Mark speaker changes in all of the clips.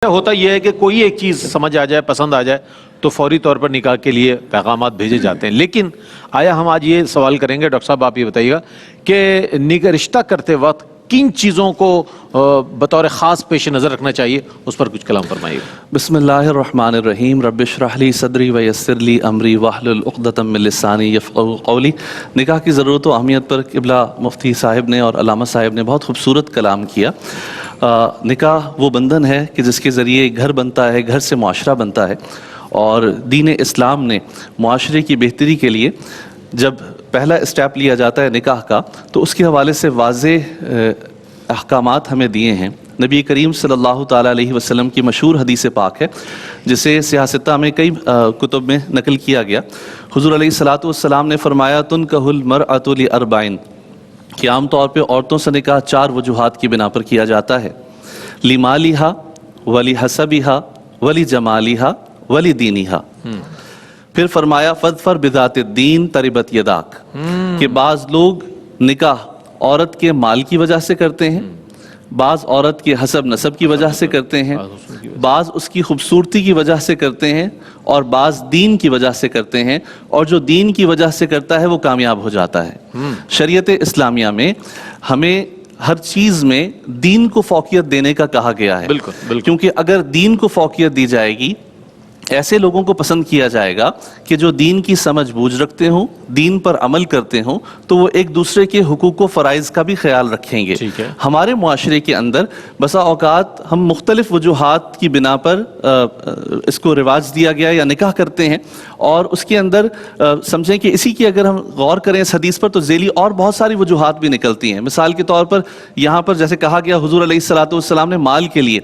Speaker 1: ہوتا یہ ہے کہ کوئی ایک چیز سمجھ آ جائے، پسند آ جائے تو فوری طور پر نکاح کے لیے پیغامات بھیجے جاتے ہیں. لیکن آیا ہم آج یہ سوال کریں گے، ڈاکٹر صاحب آپ یہ بتائیے گا کہ رشتہ کرتے وقت کن چیزوں کو بطور خاص پیش نظر رکھنا چاہیے، اس پر کچھ کلام فرمائیے.
Speaker 2: بسم اللہ الرحمن الرحیم. رب اشرح لی صدری ویسر لی امری واحلل عقدۃ من لسانی یفقہوا قولی. نکاح کی ضرورت و اہمیت پر قبلہ مفتی صاحب نے اور علامہ صاحب نے بہت خوبصورت کلام کیا. نکاح وہ بندھن ہے کہ جس کے ذریعے گھر بنتا ہے، گھر سے معاشرہ بنتا ہے، اور دین اسلام نے معاشرے کی بہتری کے لیے جب پہلا اسٹیپ لیا جاتا ہے نکاح کا تو اس کے حوالے سے واضح احکامات ہمیں دیے ہیں. نبی کریم صلی اللہ تعالیٰ علیہ وسلم کی مشہور حدیث پاک ہے جسے سیاستہ میں کئی کتب میں نقل کیا گیا. حضور علیہ الصلوۃ والسلام نے فرمایا تنکح المرأۃ لاربعین، کہ عام طور پہ عورتوں سے نکاح 4 وجوہات کی بنا پر کیا جاتا ہے: لمالہا ولحسبہا ولجمالہا ولدینہا. پھر فرمایا فاظفر بذات الدین تربت یداک، کہ بعض لوگ نکاح عورت کے مال کی وجہ سے کرتے ہیں، بعض عورت کے حسب نسب کی وجہ سے کرتے ہیں، بعض اس کی خوبصورتی کی وجہ سے کرتے ہیں، اور بعض دین کی وجہ سے کرتے ہیں، اور جو دین کی وجہ سے کرتا ہے وہ کامیاب ہو جاتا ہے. شریعت اسلامیہ میں ہمیں ہر چیز میں دین کو فوقیت دینے کا کہا گیا ہے.
Speaker 1: بالکل.
Speaker 2: کیونکہ اگر دین کو فوقیت دی جائے گی، ایسے لوگوں کو پسند کیا جائے گا کہ جو دین کی سمجھ بوجھ رکھتے ہوں، دین پر عمل کرتے ہوں، تو وہ ایک دوسرے کے حقوق و فرائض کا بھی خیال رکھیں گے. ہمارے معاشرے کے اندر بسا اوقات ہم مختلف وجوہات کی بنا پر اس کو رواج دیا گیا یا نکاح کرتے ہیں، اور اس کے اندر سمجھیں کہ اسی کی اگر ہم غور کریں اس حدیث پر تو ذیلی اور بہت ساری وجوہات بھی نکلتی ہیں. مثال کے طور پر یہاں پر جیسے کہا گیا حضور علیہ الصلوۃ والسلام نے مال کے لیے،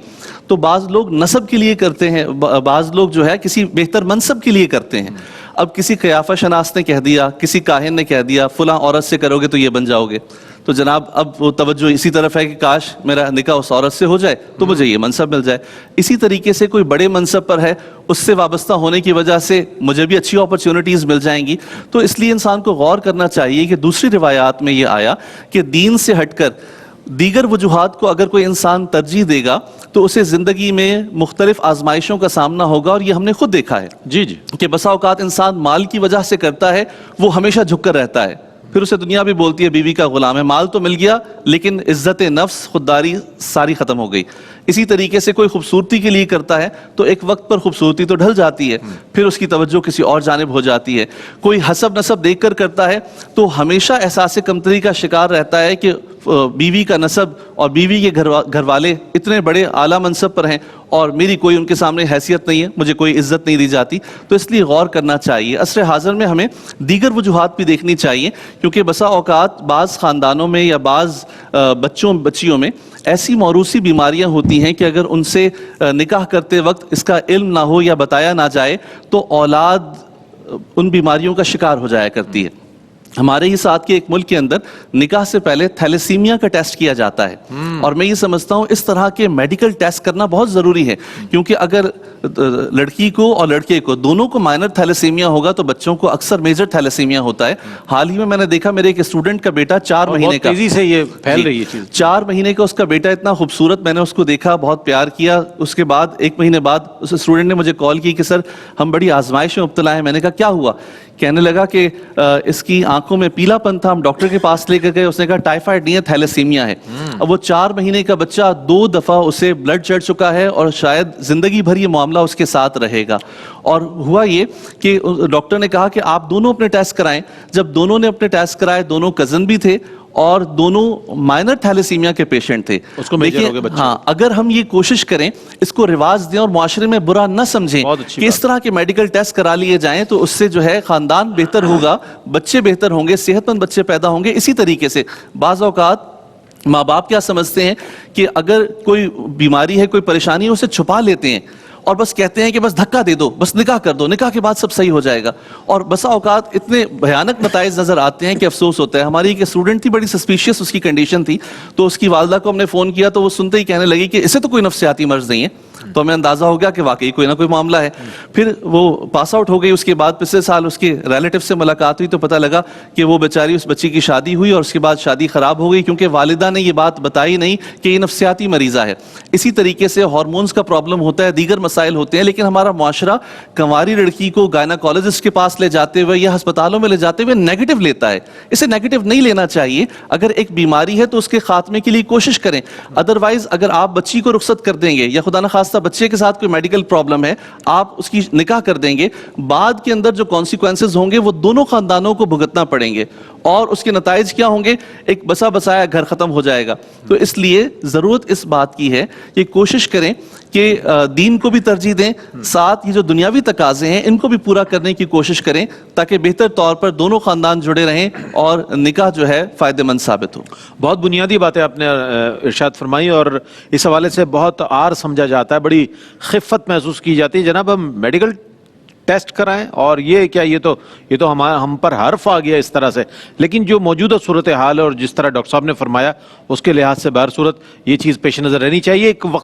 Speaker 2: تو بعض لوگ نسب کے لیے کرتے ہیں، بعض لوگ جو ہے کسی بہتر منصب کے لیے کرتے ہیں. اب کسی قیافہ شناس نے کہہ دیا، کسی کاہن نے کہہ دیا فلاں عورت سے کرو گے تو یہ بن جاؤ گے، تو جناب اب وہ توجہ اسی طرف ہے کہ کاش میرا نکاح اس عورت سے ہو جائے تو مجھے یہ منصب مل جائے. اسی طریقے سے کوئی بڑے منصب پر ہے، اس سے وابستہ ہونے کی وجہ سے مجھے بھی اچھی اپرچونٹیز مل جائیں گی. تو اس لیے انسان کو غور کرنا چاہیے کہ دوسری روایات میں یہ آیا کہ دین سے ہٹ کر دیگر وجوہات کو اگر کوئی انسان ترجیح دے گا تو اسے زندگی میں مختلف آزمائشوں کا سامنا ہوگا، اور یہ ہم نے خود دیکھا ہے کہ بسا اوقات انسان مال کی وجہ سے کرتا ہے، وہ ہمیشہ جھک کر رہتا ہے، پھر اسے دنیا بھی بولتی ہے بیوی کا غلام ہے. مال تو مل گیا لیکن عزت نفس، خودداری ساری ختم ہو گئی. اسی طریقے سے کوئی خوبصورتی کے لیے کرتا ہے تو ایک وقت پر خوبصورتی تو ڈھل جاتی ہے، پھر اس کی توجہ کسی اور جانب ہو جاتی ہے. کوئی حسب نسب دیکھ کر کرتا ہے تو ہمیشہ احساس کمتری کا شکار رہتا ہے کہ بیوی کا نسب اور بیوی کے گھر والے اتنے بڑے اعلیٰ منصب پر ہیں اور میری کوئی ان کے سامنے حیثیت نہیں ہے، مجھے کوئی عزت نہیں دی جاتی. تو اس لیے غور کرنا چاہیے. عصر حاضر میں ہمیں دیگر وجوہات بھی دیکھنی چاہیے، کیونکہ بسا اوقات بعض خاندانوں میں یا بعض بچیوں میں ایسی موروثی بیماریاں ہوتی ہیں کہ اگر ان سے نکاح کرتے وقت اس کا علم نہ ہو یا بتایا نہ جائے تو اولاد ان بیماریوں کا شکار ہو جایا کرتی ہے. ہمارے ہی ساتھ کے ایک ملک کے اندر نکاح سے پہلے تھیلیسیمیا کا ٹیسٹ کیا جاتا ہے، اور میں یہ سمجھتا ہوں اس طرح کے میڈیکل ٹیسٹ کرنا بہت ضروری ہے، کیونکہ اگر لڑکی کو اور لڑکے کو دونوں کو مائنر تھیلیسیمیا ہوگا تو بچوں کو اکثر میجر تھیلیسیمیا ہوتا ہے. حال ہی میں نے دیکھا میرے ایک اسٹوڈنٹ کا بیٹا 4 مہینے کا،
Speaker 1: تیزی سے یہ پھیل رہی ہے چیز،
Speaker 2: 4 مہینے کا اس کا بیٹا اتنا خوبصورت، میں نے اس کو دیکھا، بہت پیار کیا. اس کے بعد 1 مہینے بعد اس اسٹوڈنٹ نے مجھے کال کی کہ سر ہم بڑی آزمائش میں مبتلا ہیں. میں نے کہا کیا ہوا؟ کہنے لگا کہ اس کی آنکھوں میں پیلا پن تھا، ہم ڈاکٹر کے پاس لے کر گئے، اس نے کہا ٹائیفائڈ نہیں ہے، تھیلیسیمیا ہے. اب وہ 4 مہینے کا بچہ 2 دفعہ اسے بلڈ چڑھ چکا ہے اور شاید زندگی بھر یہ معاملہ اس کے ساتھ رہے گا. اور ہوا یہ کہ ڈاکٹر نے کہا کہ آپ دونوں اپنے ٹیسٹ کرائیں. جب دونوں نے اپنے ٹیسٹ کرائے، دونوں کزن بھی تھے اور دونوں مائنر تھیلیسیمیا کے پیشنٹ تھے. ہاں، اگر ہم یہ کوشش کریں، اس کو رواج دیں اور معاشرے میں برا نہ سمجھیں کہ اس طرح کے میڈیکل ٹیسٹ کرا لیے جائیں، تو اس سے جو ہے خاندان بہتر ہوگا، بچے بہتر ہوں گے، صحت مند بچے پیدا ہوں گے. اسی طریقے سے بعض اوقات ماں باپ کیا سمجھتے ہیں کہ اگر کوئی بیماری ہے، کوئی پریشانی ہے، اسے چھپا لیتے ہیں اور بس کہتے ہیں کہ بس دھکا دے دو, بس نکاح کر دو, نکاح کے بعد سب صحیح ہو جائے گا. اور بسا اوقات اتنے بھیانک نتائج نظر آتے ہیں کہ افسوس ہوتا ہے. ہماری ایک اسٹوڈنٹ تھی, بڑی سسپیشیس اس کی کنڈیشن تھی, تو اس کی والدہ کو ہم نے فون کیا تو وہ سنتے ہی کہنے لگی کہ اسے تو کوئی نفسیاتی مرض نہیں ہے. تو ہمیں اندازہ ہو گیا کہ واقعی کوئی نہ کوئی معاملہ ہے. پھر وہ پاس آؤٹ ہو گئی, اس کے بعد پچھلے سال اس کے ریلیٹیو سے ملاقات ہوئی تو پتہ لگا کہ وہ بیچاری, اس بچی کی شادی ہوئی اور اس کے بعد شادی خراب ہو گئی کیونکہ والدہ نے یہ بات بتائی نہیں کہ یہ نفسیاتی مریضہ ہے. اسی طریقے سے ہارمونز کا پرابلم ہوتا ہے, دیگر مسائل ہوتے ہیں, لیکن ہمارا معاشرہ کنواری لڑکی کو گائناکالوجسٹ کے پاس لے جاتے ہوئے یا ہسپتالوں میں لے جاتے ہوئے نیگیٹو لیتا ہے. اسے نیگیٹو نہیں لینا چاہیے. اگر ایک بیماری ہے تو اس کے خاتمے کے لیے کوشش کریں. ادروائز اگر آپ بچی کو رخصت کر دیں گے یا خدا نخواستہ بچے کے ساتھ کوئی میڈیکل پرابلم ہے, آپ اس کی نکاح کر دیں گے, بعد کے اندر جو کانسیکوینسز ہوں گے وہ دونوں خاندانوں کو بھگتنا پڑیں گے, اور اس کے نتائج کیا ہوں گے؟ ایک بسا بسایا گھر ختم ہو جائے گا. تو اس لیے ضرورت اس بات کی ہے کہ کوشش کریں کہ دین کو بھی ترجیح دیں, ساتھ یہ جو دنیاوی تقاضے ہیں ان کو بھی پورا کرنے کی کوشش کریں تاکہ بہتر طور پر دونوں خاندان جڑے رہیں اور نکاح جو ہے فائدہ مند ثابت ہو.
Speaker 1: بہت بنیادی باتیں آپ نے ارشاد فرمائی, اور اس حوالے سے بہت آر سمجھا جاتا ہے, بڑی خفت محسوس کی جاتی ہے. جناب ہم میڈیکل ٹیسٹ کرائیں اور یہ کیا, یہ تو ہم پر حرف آ گیا اس طرح سے, لیکن جو موجودہ صورتحال ہے اور جس طرح ڈاکٹر صاحب نے فرمایا اس کے لحاظ سے بہر صورت یہ چیز پیش نظر رہنی چاہیے. ایک وقت